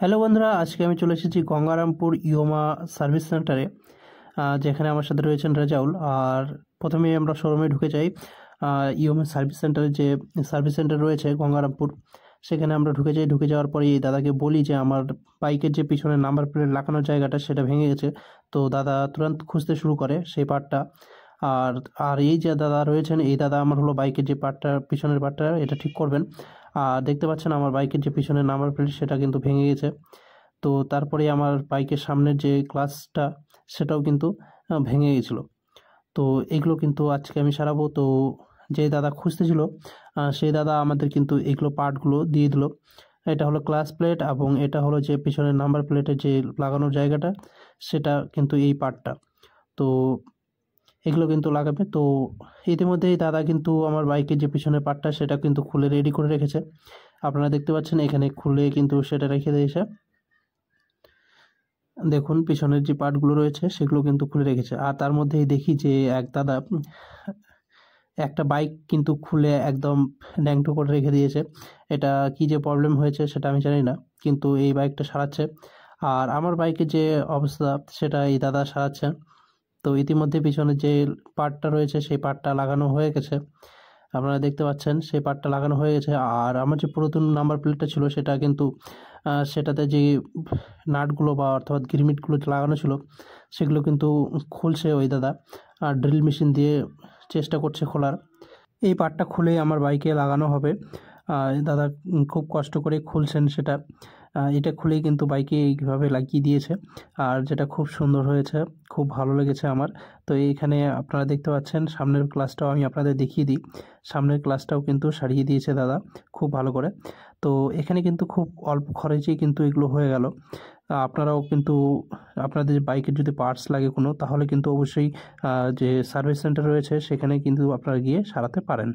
Hello বন্ধুরা, আজকে আমি চলে এসেছি গঙ্গারামপুর ইওমা সার্ভিস সেন্টারে, যেখানে আমার সাথে রয়েছেন রেজাউল। আর প্রথমেই আমরা শোরুমে ঢুকে যাই। ইওমা সার্ভিস সেন্টারে যে সার্ভিস সেন্টার রয়েছে গঙ্গারামপুর, সেখানে আমরা ঢুকে যাই। ঢুকে যাওয়ার পরে এই দাদাকে বলি যে আমার বাইকের যে পিছনে নাম্বার প্লেট লাগানোর জায়গাটা সেটা ভেঙে গেছে। তো দাদা তুরন্ত খুঁজতে শুরু করে সেই পার্টটা। আর আর এই যে দাদা রয়েছেন, এই দাদা আমার হলো বাইকের যে পার্টটা, পিছনের পার্টটা এটা ঠিক করবেন। আর দেখতে পাচ্ছেন আমার বাইকের যে পিছনের নাম্বার প্লেট সেটা কিন্তু ভেঙে গেছে। তো তারপরে আমার বাইকের সামনের যে গ্লাসটা সেটাও কিন্তু ভেঙে গেছিলো। তো এগুলো কিন্তু আজকে আমি সারাবো। তো যে দাদা খুঁজতেছিল, সেই দাদা আমাদের কিন্তু এগুলো পার্টগুলো দিয়ে দিল। এটা হলো ক্লাস প্লেট এবং এটা হলো যে পিছনের নাম্বার প্লেটের যে লাগানোর জায়গাটা, সেটা কিন্তু এই পার্টটা। তো এগুলো কিন্তু লাগাবে। তো ইতিমধ্যেই দাদা কিন্তু আমার বাইকের যে পিছনের পার্টটা সেটা কিন্তু খুলে রেডি করে রেখেছে। আপনারা দেখতে পাচ্ছেন এখানে খুলে কিন্তু সেটা রেখে দিয়েছে। দেখুন পিছনের যে পার্টগুলো রয়েছে সেগুলো কিন্তু খুলে রেখেছে। আর তার মধ্যেই দেখি যে এক দাদা একটা বাইক কিন্তু খুলে একদম ন্যাংটো করে রেখে দিয়েছে। এটা কি যে প্রবলেম হয়েছে সেটা আমি জানি না, কিন্তু এই বাইকটা সারাচ্ছে। আর আমার বাইকের যে অবস্থা সেটা এই দাদা সারাচ্ছে। তো ইতিমধ্যে পিছনে যে পার্টটা রয়েছে সেই পার্টটা লাগানো হয়ে গেছে। আপনারা দেখতে পাচ্ছেন সেই পার্টটা লাগানো হয়ে গেছে। আর আমার যে পুরাতন নাম্বার প্লেটটা ছিল সেটা কিন্তু সেটাতে যে নাটগুলো বা অর্থাৎ গিরমিটগুলো লাগানো ছিল সেগুলো কিন্তু খুলছে ওই দাদা। আর ড্রিল মেশিন দিয়ে চেষ্টা করছে খোলার। এই পার্টটা খুলেই আমার বাইকে লাগানো হবে। দাদা খুব কষ্ট করে খুলছেন সেটা। এটা খুলেই কিন্তু বাইকে এইভাবে লাগিয়ে দিয়েছে। আর যেটা খুব সুন্দর হয়েছে, খুব ভালো লেগেছে আমার। তো এইখানে আপনারা দেখতে পাচ্ছেন সামনের গ্লাসটাও আমি আপনাদের দেখিয়ে দিই। সামনের গ্লাসটাও কিন্তু সারিয়ে দিয়েছে দাদা খুব ভালো করে। তো এখানে কিন্তু খুব অল্প খরচেই কিন্তু এগুলো হয়ে গেল। আপনারাও কিন্তু আপনাদের বাইকের যদি পার্টস লাগে কোনো, তাহলে কিন্তু অবশ্যই যে সার্ভিস সেন্টার রয়েছে সেখানে কিন্তু আপনারা গিয়ে সারাতে পারেন।